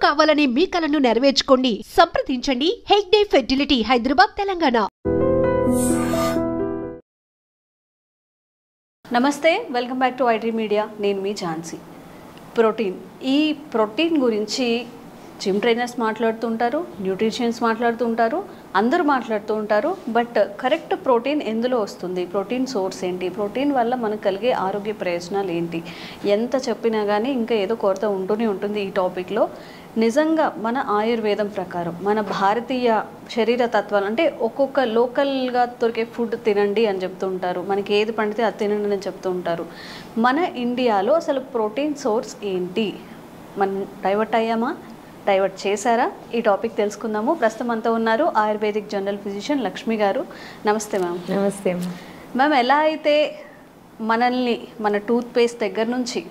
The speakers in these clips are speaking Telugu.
కావాలనే మీ కలను నెరవేర్చుకోండి. సంప్రదించండి హెగ్డే ఫెర్టిలిటీ, హైదరాబాద్, తెలంగాణ. నమస్తే, welcome back to iDream media. నేను మీ ఝాన్సీ. ప్రోటీన్, ఈ ప్రోటీన్ గురించి జిమ్ ట్రైనర్స్ మాట్లాడుతుంటారు, న్యూట్రిషన్స్ మాట్లాడుతుంటారు, అందరూ మాట్లాడుతూ ఉంటారు. బట్ కరెక్ట్ ప్రోటీన్ ఎందులో వస్తుంది, ప్రోటీన్ సోర్స్ ఏంటి, ప్రోటీన్ వల్ల మనకు కలిగే ఆరోగ్య ప్రయోజనాలు ఏంటి, ఎంత చెప్పినా కానీ ఇంకా ఏదో కొరత ఉంటూనే ఉంటుంది ఈ టాపిక్లో. నిజంగా మన ఆయుర్వేదం ప్రకారం, మన భారతీయ శరీర తత్వాలు అంటే ఒక్కొక్క లోకల్గా దొరికే ఫుడ్ తినండి అని చెప్తూ ఉంటారు, మనకి ఏది పండితే అది తినండి అని చెప్తూ ఉంటారు. మన ఇండియాలో అసలు ప్రోటీన్ సోర్స్ ఏంటి, మనం డైవర్ట్ అయ్యామా, డైవర్ట్ చేశారా? ఈ టాపిక్ తెలుసుకుందాము. ప్రస్తుతం అంతా ఉన్నారు ఆయుర్వేదిక్ జనరల్ ఫిజిషియన్ లక్ష్మి గారు. నమస్తే మ్యామ్. నమస్తే మ్యామ్. ఎలా అయితే మనల్ని మన టూత్ పేస్ట్ దగ్గర నుంచి,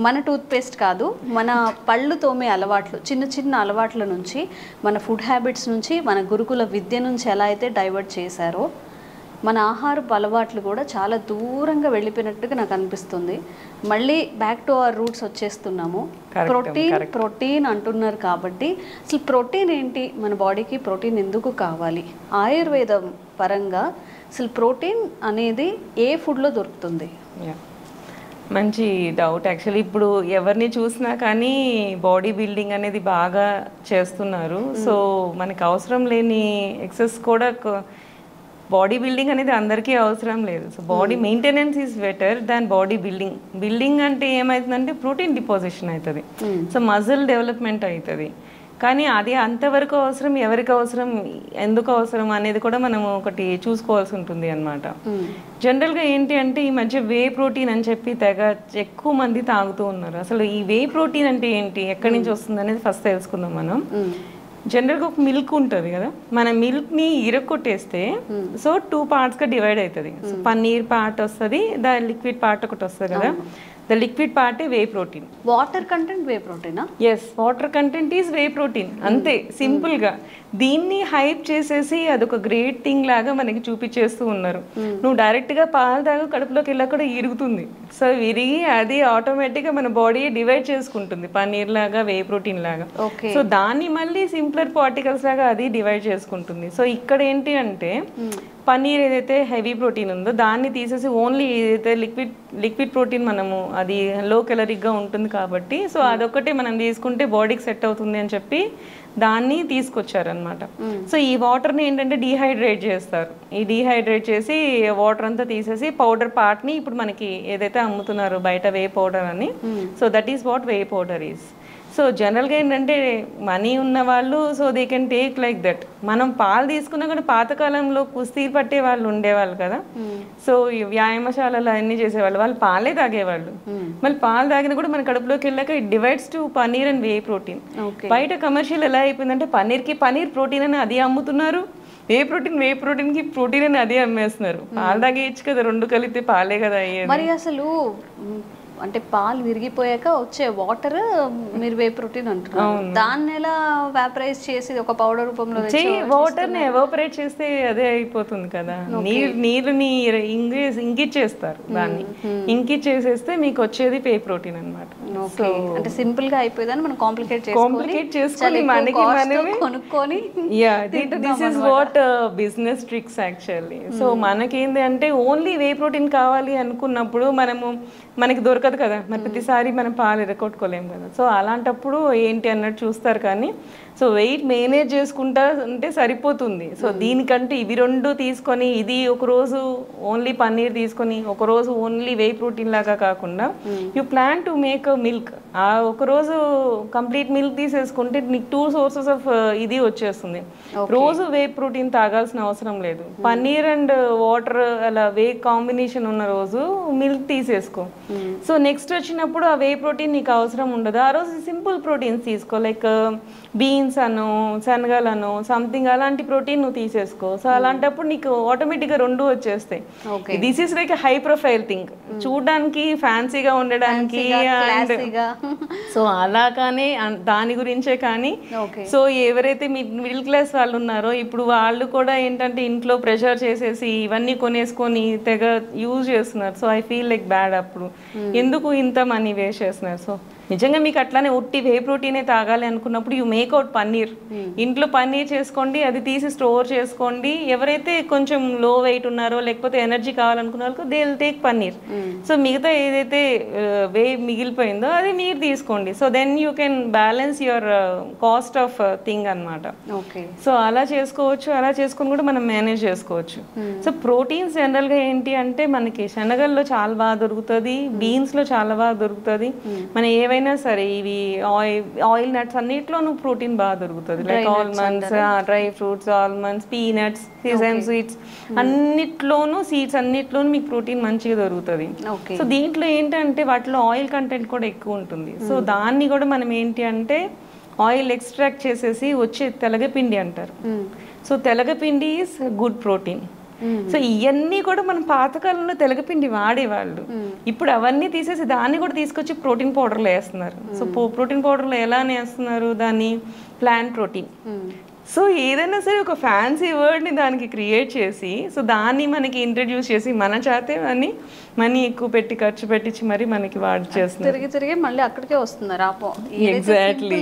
మన టూత్ పేస్ట్ కాదు, మన పళ్ళు తోమే అలవాట్లు, చిన్న చిన్న అలవాట్ల నుంచి, మన ఫుడ్ హ్యాబిట్స్ నుంచి, మన గురుకుల విద్య నుంచి ఎలా అయితే డైవర్ట్ చేశారో, మన ఆహారపు అలవాట్లు కూడా చాలా దూరంగా వెళ్ళిపోయినట్టుగా నాకు అనిపిస్తుంది. మళ్ళీ బ్యాక్ టు అవర్ రూట్స్ వచ్చేస్తున్నాము. ప్రోటీన్ అంటున్నారు కాబట్టి అసలు ప్రోటీన్ ఏంటి, మన బాడీకి ప్రోటీన్ ఎందుకు కావాలి, ఆయుర్వేదం పరంగా అసలు ప్రోటీన్ అనేది ఏ ఫుడ్లో దొరుకుతుంది? మంచి డౌట్. యాక్చువల్లీ ఇప్పుడు ఎవరిని చూసినా కానీ బాడీ బిల్డింగ్ అనేది బాగా చేస్తున్నారు. సో మనకి అవసరం లేని ఎక్సెస్ కూడా, బాడీ బిల్డింగ్ అనేది అందరికీ అవసరం లేదు. So body maintenance is better than body building. Building అంటే ఏమవుతుందంటే ప్రోటీన్ డిపాజిషన్ అవుతుంది, సో మజిల్ డెవలప్మెంట్ అవుతుంది. కానీ అది అంతవరకు అవసరం, ఎవరికి అవసరం, ఎందుకు అవసరం అనేది కూడా మనం ఒకటి చూసుకోవాల్సి ఉంటుంది అన్నమాట. జనరల్గా ఏంటి అంటే ఈ మధ్య వే ప్రోటీన్ అని చెప్పి తెగ ఎక్కువ మంది తాగుతూ ఉన్నారు. అసలు ఈ వే ప్రోటీన్ అంటే ఏంటి, ఎక్కడి నుంచి వస్తుంది అనేది ఫస్ట్ తెలుసుకుందాం మనం. జనరల్గా ఒక మిల్క్ ఉంటుంది కదా, మన మిల్క్ని ఇరక్కొట్టేస్తే సో 2 పార్ట్స్గా డివైడ్ అవుతుంది. సో పన్నీర్ పార్ట్ వస్తుంది, దాని లిక్విడ్ పార్ట్ ఒకటి వస్తుంది కదా. The liquid part whey protein. Water content whey ప్రోటీనా? Yes, water content is whey protein, అంతే సింపుల్గా. దీన్ని హైప్ చేసేసి అదొక గ్రేట్ థింగ్ లాగా మనకి చూపించేస్తూ ఉన్నారు. నువ్వు డైరెక్ట్గా పాలు తాగు, కడుపులోకి వెళ్ళా కూడా ఇరుగుతుంది. సో విరిగి అది ఆటోమేటిక్గా మన బాడీ డివైడ్ చేసుకుంటుంది, పన్నీర్ లాగా, వే ప్రోటీన్ లాగా. సో దాన్ని మళ్ళీ సింప్లర్ పార్టికల్స్ లాగా అది డివైడ్ చేసుకుంటుంది. సో ఇక్కడ ఏంటి అంటే పన్నీర్ ఏదైతే హెవీ ప్రోటీన్ ఉందో దాన్ని తీసేసి ఓన్లీ ఏదైతే లిక్విడ్ ప్రోటీన్, మనము అది లో కెలరిక్గా ఉంటుంది కాబట్టి సో అదొక్కటే మనం తీసుకుంటే బాడీకి సెట్ అవుతుంది అని చెప్పి దాన్ని తీసుకొచ్చారనమాట. సో ఈ వాటర్ని ఏంటంటే డీహైడ్రేట్ చేస్తారు. ఈ డీహైడ్రేట్ చేసి వాటర్ అంతా తీసేసి పౌడర్ పార్ట్ని ఇప్పుడు మనకి ఏదైతే అమ్ముతున్నారో బయట వే పౌడర్ అని, so that is what way powder is. So జనరల్గా ఏంటంటే మనీ ఉన్న వాళ్ళు so they can take like that. మనం పాలు తీసుకున్నా కూడా పాతకాలంలో కుస్తీ పట్టే వాళ్ళు ఉండేవాళ్ళు కదా, సో వ్యాయామశాలలో అన్నీ చేసేవాళ్ళు, వాళ్ళు పాలే తాగేవాళ్ళు. మళ్ళీ పాలు తాగినా కూడా మన కడుపులోకి వెళ్ళాక it divides to paneer and whey protein. బయట కమర్షియల్ ఎలా అయిపోయిందంటే పన్నీర్కి పన్నీర్ ప్రోటీన్ అని అది అమ్ముతున్నారు, వే ప్రోటీన్కి ప్రోటీన్ అని అదే అమ్మేస్తున్నారు. పాలు తాగేయచ్చు కదా, రెండు కలిపితే పాలే కదా అయ్యేది. మరి అసలు అంటే పాలు విరిగిపోయాక వచ్చే వాటర్ మీరు వే ప్రోటీన్ అంటున్నారు, దాన్ని ఎలా వాపరైజ్ చేసి ఒక పౌడర్ రూపంలో వాటర్ని ఎవాపరేట్ చేస్తే అదే అయిపోతుంది కదా. నీరుని ఇంకిచ్చేస్తారు, దాన్ని ఇంకిచ్చేసేస్తే మీకు వచ్చేది వే ప్రోటీన్ అనమాట. అంటే సింపుల్ గా అయిపోయిందని మనం కాంప్లికేట్ చేసుకొని మనకి మనమే కొనుక్కొని, this is what business tricks actually. So మనకేంది అంటే ఓన్లీ వే ప్రోటీన్ కావాలి అనుకున్నప్పుడు మనకి దొరకదు కదా, మరి ప్రతిసారి మనం పాలు ఎరగొట్టుకోలేము కదా. సో అలాంటప్పుడు ఏంటి అన్నట్టు చూస్తారు. కానీ సో వెయిట్ మేనేజ్ చేసుకుంటా అంటే సరిపోతుంది. సో దీనికంటే ఇవి రెండు తీసుకొని, ఇది ఒకరోజు ఓన్లీ పన్నీర్ తీసుకొని ఒకరోజు ఓన్లీ వే ప్రోటీన్ లాగా కాకుండా you plan to make a milk, ఆ ఒకరోజు కంప్లీట్ మిల్క్ తీసేసుకుంటే నీకు 2 సోర్సెస్ ఆఫ్ ఇది వచ్చేస్తుంది. రోజు వే ప్రోటీన్ తాగాల్సిన అవసరం లేదు. పన్నీర్ అండ్ వాటర్ అలా వే కాంబినేషన్ ఉన్న రోజు మిల్క్ తీసేసుకో. సో నెక్స్ట్ వచ్చినప్పుడు ఆ వే ప్రోటీన్ నీకు అవసరం ఉండదు. ఆ రోజు సింపుల్ ప్రోటీన్స్ తీసుకో, లైక్ బీన్స్ అను, శనగలను, సంథింగ్ అలాంటి ప్రోటీన్ నువ్వు తీసేసుకో. సో అలాంటప్పుడు నీకు ఆటోమేటిక్గా రెండు వచ్చేస్తాయి. This is like high profile thing, చూడడానికి ఫ్యాన్సీగా ఉండడానికి. సో అలాగానే దాని గురించే. కానీ సో ఎవరైతే మిడిల్ క్లాస్ వాళ్ళు ఉన్నారో ఇప్పుడు వాళ్ళు కూడా ఏంటంటే ఇంట్లో ప్రెషర్ చేసేసి ఇవన్నీ కొనేసుకొని తెగ యూజ్ చేస్తున్నారు. So I feel like bad. అప్పుడు ఎందుకు ఇంత మనీ వేస్ట్ చేస్తున్నారు? సో నిజంగా మీకు అట్లానే ఒట్టి వే ప్రోటీనే తాగాలి అనుకున్నప్పుడు యూ మేక్అవుట్ పన్నీర్. ఇంట్లో పన్నీర్ చేసుకోండి, అది తీసి స్టోర్ చేసుకోండి. ఎవరైతే కొంచెం లో వెయిట్ ఉన్నారో లేకపోతే ఎనర్జీ కావాలనుకున్నారో they will take paneer. So మిగతా ఏదైతే వే మిగిలిపోయిందో అది మీరు తీసుకోండి. So then you can balance your cost of thing అనమాట. సో అలా చేసుకోవచ్చు, అలా చేసుకుని కూడా మనం మేనేజ్ చేసుకోవచ్చు. సో ప్రోటీన్స్ జనరల్గా ఏంటి అంటే మనకి శనగల్లో చాలా బాగా దొరుకుతుంది, బీన్స్లో చాలా బాగా దొరుకుతుంది. మన ఏవైనా సరే ఇవి ఆయిల్ నట్స్ అన్నిట్లోనూ ప్రోటీన్ బాగా దొరుకుతుంది. Like almonds, dry fruits, almonds, peanuts, season seeds అన్నిట్లోనూ, సీడ్స్ అన్నిట్లోనూ మీకు ప్రోటీన్ మంచిగా దొరుకుతుంది. సో దీంట్లో ఏంటంటే వాటిలో ఆయిల్ కంటెంట్ కూడా ఎక్కువ ఉంటుంది. సో దాన్ని కూడా మనం ఏంటి అంటే ఆయిల్ ఎక్స్ట్రాక్ట్ చేసేసి వచ్చే తెలగపిండి అంటారు. సో తెలగపిండి ఈజ్ గుడ్ ప్రోటీన్. సో ఇవన్నీ కూడా మనం పాతకాలంలో తెలగపిండి వాడేవాళ్ళు. ఇప్పుడు అవన్నీ తీసేసి దాన్ని కూడా తీసుకొచ్చి ప్రోటీన్ పౌడర్లో వేస్తున్నారు. సో ప్రోటీన్ పౌడర్లో ఎలా వేస్తున్నారు దాన్ని? Plant protein. సో ఏదైనా సరే ఒక ఫ్యాన్సీ వర్డ్ని దానికి క్రియేట్ చేసి సో దాన్ని మనకి ఇంట్రడ్యూస్ చేసి మన చేతే అని మనీ ఎక్కువ పెట్టి ఖర్చు పెట్టించి మరి మనకి వాడి చేస్తున్నారు. తిరిగి మళ్ళీ అక్కడికే వస్తున్నారు. ఎగ్జాక్ట్లీ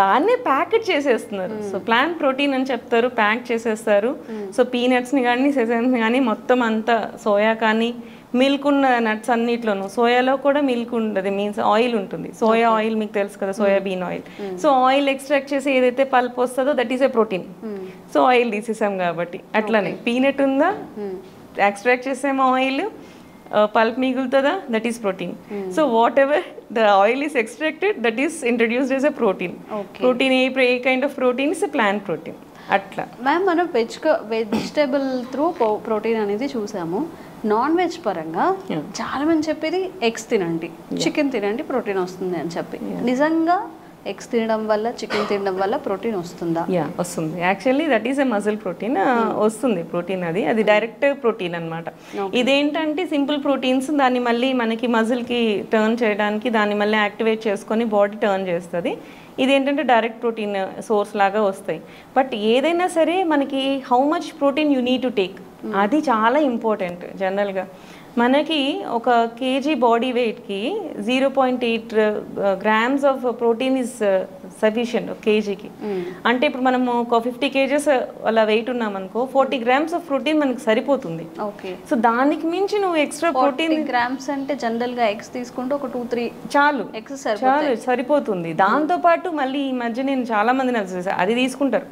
దాన్నే ప్యాకెట్ చేసేస్తున్నారు. సో ప్లాంట్ ప్రోటీన్ అని చెప్తారు, ప్యాక్ చేసేస్తారు. సో పీనట్స్ని కానీ సెసమ్స్ని కానీ మొత్తం అంతా సోయా కానీ మిల్క్ ఉన్న నట్స్ అన్నిట్లోనూ, సోయాలో కూడా మిల్క్ ఉంటుంది, మీన్స్ ఆయిల్ ఉంటుంది. సోయా ఆయిల్ మీకు తెలుసు కదా, soybean oil. So oil extract చేసి ఏదైతే పల్ప్ వస్తుందో that is a protein. So oil తీసేసాం కాబట్టి అట్లానే పీనట్ ఉందా, ఎక్స్ట్రాక్ట్ చేసాము ఆయిల్, పల్ప్ మిగులుతుందా, that is protein. So whatever the oil is extracted that is introduced as a protein. Protein a kind of protein is a plant protein. అట్లా మ్యామ్ మనం వెజిటేబుల్ త్రూ ప్రోటీన్ అనేది చూసాము. నాన్ వెజ్ పరంగా చాలా మంది చెప్పేది ఎగ్స్ తినండి, చికెన్ తినండి, ప్రోటీన్ వస్తుంది అని చెప్పి. నిజంగా ఎగ్స్ తినడం వల్ల, చికెన్ తినడం వల్ల ప్రోటీన్ వస్తుందా? వస్తుంది. Actually that is a muscle protein. వస్తుంది ప్రోటీన్, అది డైరెక్ట్ ప్రోటీన్ అనమాట. ఇదేంటంటే సింపుల్ ప్రోటీన్స్, దాన్ని మళ్ళీ మనకి మజిల్కి టర్న్ చేయడానికి దాన్ని మళ్ళీ యాక్టివేట్ చేసుకొని బాడీ టర్న్ చేస్తుంది. ఇదేంటంటే డైరెక్ట్ ప్రోటీన్ సోర్స్ లాగా వస్తాయి. బట్ ఏదైనా సరే మనకి how much protein you need to take, అది చాలా ఇంపార్టెంట్. జనరల్గా మనకి ఒక కేజీ బాడీ వెయిట్కి 0.8 grams of protein is sufficient కేజీకి. అంటే ఇప్పుడు మనము ఒక 50 kgs అలా వెయిట్ ఉన్నామనుకో 40 grams ఆఫ్ ప్రోటీన్ మనకి సరిపోతుంది. సో దానికి మించి నువ్వు ఎక్స్ట్రా ప్రోటీన్ గ్రామ్స్ అంటే జనరల్గా ఎగ్స్ తీసుకుంటే ఒక 2-3 చాలు సరిపోతుంది. దాంతోపాటు మళ్ళీ ఈ మధ్య నేను చాలా మందిని అది తీసుకుంటారు,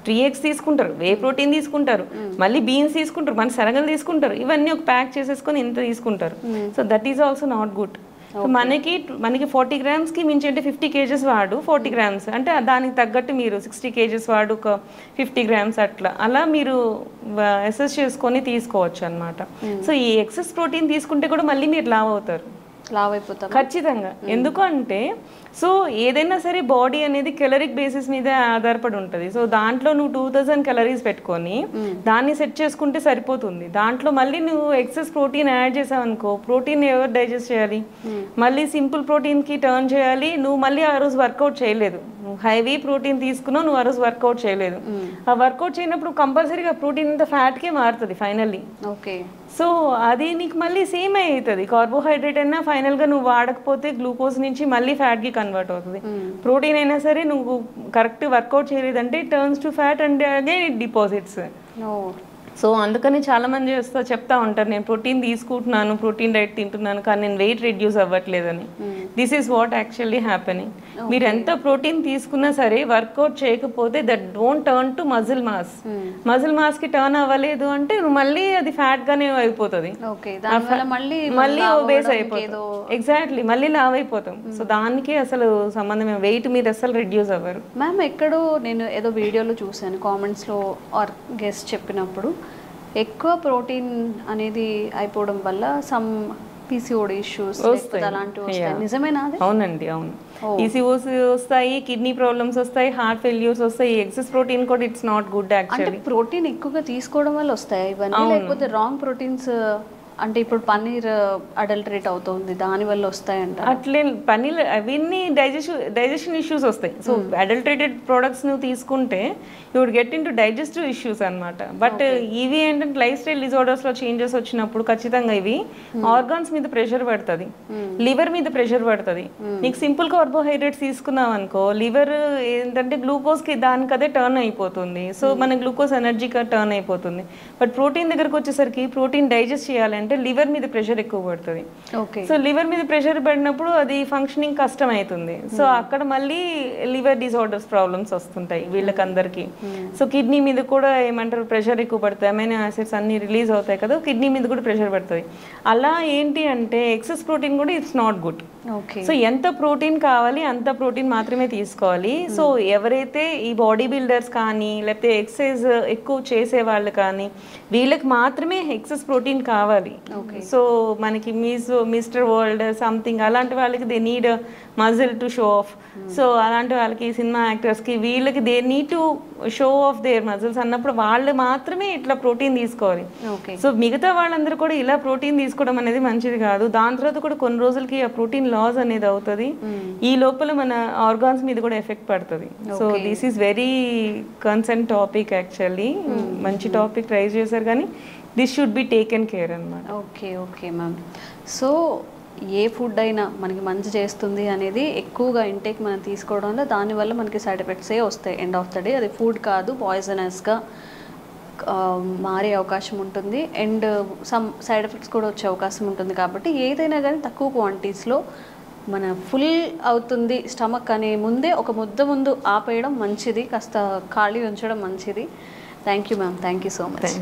3 eggs తీసుకుంటారు, వే ప్రోటీన్ తీసుకుంటారు, మళ్ళీ బీన్స్ తీసుకుంటారు, మన శనగలు తీసుకుంటారు, ఇవన్నీ ఒక ప్యాక్ చేసేసుకొని ఇంత తీసుకుంటారు. So that is also not good. మనకి 40 grams మించి అంటే 50 kgs వాడు 40 grams అంటే దానికి తగ్గట్టు మీరు 60 kgs వాడు ఒక 50 grams అలా మీరు అసెస్ చేసుకొని తీసుకోవచ్చు అనమాట. సో ఈ ఎక్సెస్ ప్రోటీన్ తీసుకుంటే కూడా మళ్ళీ మీరు లావ్ అయిపోతారు ఖచ్చితంగా. ఎందుకంటే సో ఏదైనా సరే బాడీ అనేది కెలరిక్ బేసిస్ మీద ఆధారపడి ఉంటుంది. సో దాంట్లో నువ్వు 2000 calories పెట్టుకొని దాన్ని సెట్ చేసుకుంటే సరిపోతుంది. దాంట్లో మళ్ళీ నువ్వు ఎక్సెస్ ప్రోటీన్ యాడ్ చేసావు అనుకో, ప్రోటీన్ ఎవరు డైజెస్ట్ చేయాలి? మళ్ళీ సింపుల్ ప్రోటీన్కి టర్న్ చేయాలి. నువ్వు మళ్ళీ ఆ రోజు వర్కౌట్ చేయలేదు, నువ్వు హెవీ ప్రోటీన్ తీసుకున్నావు, నువ్వు ఆ రోజు వర్కౌట్ చేయలేదు. ఆ వర్కౌట్ చేయనప్పుడు కంపల్సరీగా ప్రోటీన్ అంతా ఫ్యాట్కే మారుతుంది ఫైనల్లీ. సో అది నీకు మళ్ళీ సేమ్ అవుతుంది. కార్బోహైడ్రేట్ అయినా ఫైనల్గా నువ్వు వాడకపోతే గ్లూకోజ్ నుంచి మళ్ళీ ఫ్యాట్కి కన్వర్ట్ అవుతుంది. ప్రోటీన్ అయినా సరే నువ్వు కరెక్ట్ వర్కౌట్ చేయలేదంటే it turns to fat and again it deposits. So అందుకని చాలా మంది చెప్తా ఉంటారు, నేను ప్రోటీన్ తీసుకుంటున్నాను, ప్రోటీన్ డైట్ తింటున్నాను, కానీ నేను వెయిట్ రిడ్యూస్ అవ్వట్లేదని. This is what actually happening. మీరు ఎంత ప్రోటీన్ తీసుకున్నా సరే వర్కౌట్ చేయకపోతే that don't turn to muscle mass. Muscle mass కి టర్న్ అవ్వలేదు అంటే మళ్ళీ అది ఫ్యాట్ గానే అయిపోతుంది, మళ్ళీ ఒబేస్ అయిపోతుంది. ఎగ్జాక్ట్లీ, మళ్ళీ లావ్ అయిపోతాం. సో దానికి అసలు సంబంధం, వెయిట్ మీరు అసలు రిడ్యూస్ అవ్వరు. మ్యామ్ ఎక్కడో నేను ఏదో వీడియోలో చూసాను, కామెంట్స్లో ఆర్ గెస్ట్ చెప్పినప్పుడు ఎక్కువ ప్రోటీన్ అనేది అయిపోవడం వల్ల సమ్ పీసీఓడి ఇష్యూస్ అలాంటివి వస్తాయి. నిజమేనా? అవునండి, అవును. పీసీఓస్ వస్తాయి, కిడ్నీ ప్రాబ్లమ్స్ వస్తాయి, హార్ట్ ఫెయిల్యూర్స్ వస్తాయి. ఎక్సెస్ ప్రోటీన్ కూడా it's not good actually. Protein ఎక్కువగా తీసుకోవడం వల్ల వస్తాయి ఇవన్నీ, లేకపోతే రాంగ్ ప్రోటీన్స్ అంటే ఇప్పుడు పన్నీర్ అడల్టరేట్ అవుతుంది, దానివల్ల వస్తాయంట. అట్లే పన్నీర్ అవన్నీ డైజెషన్ ఇష్యూస్ వస్తాయి. సో అడల్టరేటెడ్ ప్రోడక్ట్స్ నువ్వు తీసుకుంటే you would get into digestive issues అనమాట. బట్ ఇవి ఏంటంటే లైఫ్ స్టైల్ డిజార్డర్స్లో చేంజెస్ వచ్చినప్పుడు ఖచ్చితంగా ఇవి ఆర్గాన్స్ మీద ప్రెషర్ పడుతుంది, లివర్ మీద ప్రెషర్ పడుతుంది. నీకు సింపుల్ కార్బోహైడ్రేట్స్ తీసుకున్నాం అనుకో, లివర్ ఏంటంటే గ్లూకోజ్కి దానికదే టర్న్ అయిపోతుంది. సో మన గ్లూకోజ్ ఎనర్జీగా టర్న్ అయిపోతుంది. బట్ ప్రోటీన్ దగ్గరకు వచ్చేసరికి ప్రోటీన్ డైజెస్ట్ చేయాలంటే లివర్ మీద ప్రెషర్ ఎక్కువ పడుతుంది. సో లివర్ మీద ప్రెషర్ పడినప్పుడు అది ఫంక్షనింగ్ కష్టం అవుతుంది. సో అక్కడ మళ్ళీ లివర్ డిజార్డర్స్ ప్రాబ్లమ్స్ వస్తుంటాయి వీళ్ళకందరికీ. సో కిడ్నీ మీద కూడా ఏమంటారు ప్రెషర్ ఎక్కువ పడుతుంది, అమైనో యాసిడ్స్ అన్ని రిలీజ్ అవుతాయి కదా, కిడ్నీ మీద కూడా ప్రెషర్ పడుతుంది. అలా ఏంటి అంటే ఎక్సెస్ ప్రోటీన్ కూడా ఇట్స్ నాట్ గుడ్. సో ఎంత ప్రోటీన్ కావాలి అంత ప్రోటీన్ మాత్రమే తీసుకోవాలి. సో ఎవరైతే ఈ బాడీ బిల్డర్స్ కానీ లేకపోతే ఎక్సర్సైజ్ ఎక్కువ చేసే వాళ్ళు కానీ వీళ్ళకి మాత్రమే ఎక్సెస్ ప్రోటీన్ కావాలి. సో మనకి మిస్టర్ వరల్డ్ సంథింగ్ అలాంటి వాళ్ళకి they need muscle to show off. So అలాంటి వాళ్ళకి సినిమా యాక్టర్స్కి వీళ్ళకి they need to show of their muscles అన్నప్పుడు వాళ్ళు మాత్రమే ఇట్లా ప్రోటీన్ తీసుకోవాలి. సో మిగతా వాళ్ళందరూ కూడా ఇలా ప్రోటీన్ తీసుకోవడం అనేది మంచిది కాదు. దాని తర్వాత కూడా కొన్ని రోజులకి ఆ ప్రోటీన్ లాస్ అనేది అవుతుంది. ఈ లోపల మన ఆర్గాన్స్ మీద కూడా ఎఫెక్ట్ పడుతుంది. So this is very concern topic actually. మంచి టాపిక్ రైజ్ చేశారు కానీ this should be taken care అన్నమాట. Okay ma'am. సో ఏ ఫుడ్ అయినా మనకి మంచి చేస్తుంది అనేది ఎక్కువగా ఇంటేక్ మనం తీసుకోవడం వల్ల దానివల్ల మనకి సైడ్ ఎఫెక్ట్సే వస్తాయి. ఎండ్ ఆఫ్ ద డే అది ఫుడ్ కాదు, పాయిజనస్గా మారే అవకాశం ఉంటుంది. అండ్ సమ్ సైడ్ ఎఫెక్ట్స్ కూడా వచ్చే అవకాశం ఉంటుంది. కాబట్టి ఏదైనా కానీ తక్కువ క్వాంటిటీస్లో మన ఫుల్ అవుతుంది స్టమక్ అనే ముందే ఒక ముద్ద ముందు ఆపేయడం మంచిది, కాస్త ఖాళీ ఉంచడం మంచిది. Thank you ma'am, thank you so much.